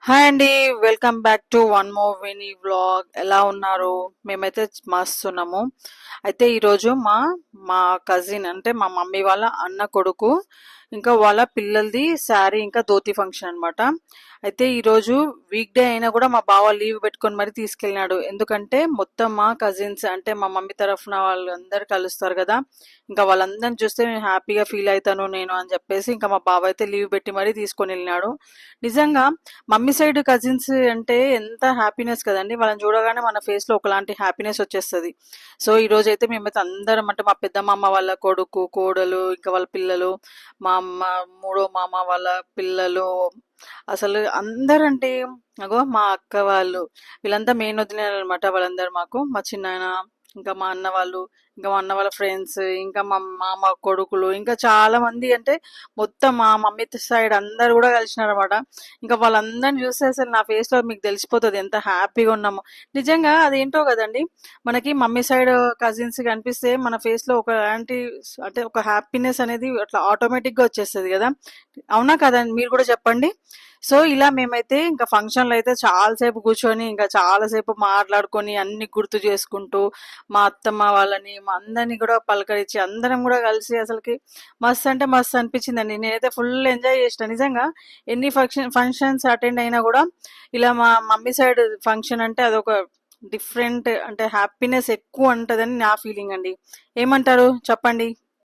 Hi అండి. Welcome back to one more Vini vlog. ఎలా ఉన్నారు? మేమైతే మస్తున్నాము. అయితే ఈరోజు మా మా కజిన్ అంటే మా మమ్మీ వాళ్ళ అన్న కొడుకు ఇంకా వాళ్ళ పిల్లలది శారీ ఇంకా ధోతి ఫంక్షన్ అన్నమాట. అయితే ఈరోజు వీక్ డే అయినా కూడా మా బావ లీవ్ పెట్టుకొని మరి తీసుకెళ్ళినాడు. ఎందుకంటే మొత్తం మా కజిన్స్ అంటే మా మమ్మీ తరఫున వాళ్ళందరూ కలుస్తారు కదా. ఇంకా వాళ్ళందరిని చూస్తే నేను హ్యాపీగా ఫీల్ అవుతాను నేను అని చెప్పేసి ఇంకా మా బావ అయితే లీవ్ పెట్టి మరీ తీసుకొని వెళ్ళినాడు. నిజంగా మమ్మీ సైడ్ కజిన్స్ అంటే ఎంత హ్యాపీనెస్ కదండి. వాళ్ళని చూడగానే మన ఫేస్ లో ఒకలాంటి హ్యాపీనెస్ వచ్చేస్తుంది. సో ఈ రోజు అయితే మేమైతే అందరం అంటే మా పెద్ద మామ వాళ్ళ కొడుకు కోడలు ఇంకా వాళ్ళ పిల్లలు, మా అమ్మ, మూడో మామ వాళ్ళ పిల్లలు, అసలు అందరంటే అగో మా అక్క వాళ్ళు, వీళ్ళంతా మెయిన్ వదిలేరు అనమాట. వాళ్ళందరూ మాకు మా చిన్నాయన, ఇంకా మా అన్న వాళ్ళు, ఇంకా మా అన్న వాళ్ళ ఫ్రెండ్స్, ఇంకా మా మామ కొడుకులు, ఇంకా చాలా మంది అంటే మొత్తం మా మమ్మీ సైడ్ అందరు కూడా కలిసినారు అనమాట. ఇంకా వాళ్ళందరిని చూస్తే అసలు నా ఫేస్ లో మీకు తెలిసిపోతుంది ఎంత హ్యాపీగా ఉన్నామో. నిజంగా అదేంటో కదండి, మనకి మమ్మీ సైడ్ కజిన్స్ కనిపిస్తే మన ఫేస్ లో ఒకలాంటి అంటే ఒక హ్యాపీనెస్ అనేది అట్లా ఆటోమేటిక్ గా వచ్చేస్తుంది కదా. అవునా కదండి, మీరు కూడా చెప్పండి. సో ఇలా మేమైతే ఇంకా ఫంక్షన్ లో అయితే చాలాసేపు కూర్చొని ఇంకా చాలాసేపు మాట్లాడుకొని అన్ని గుర్తు చేసుకుంటూ మా అత్తమ్మ వాళ్ళని మా అందరినీ కూడా పలకరించి అందరం కూడా కలిసి అసలుకి మస్తు అంటే మస్తు అనిపించిందండి. నేనైతే ఫుల్ ఎంజాయ్ చేసిన నిజంగా. ఎన్ని ఫంక్షన్స్ అటెండ్ అయినా కూడా ఇలా మా మమ్మీ సైడ్ ఫంక్షన్ అంటే అదొక డిఫరెంట్ అంటే హ్యాపీనెస్ ఎక్కువ ఉంటుందని నా ఫీలింగ్ అండి. ఏమంటారు చెప్పండి.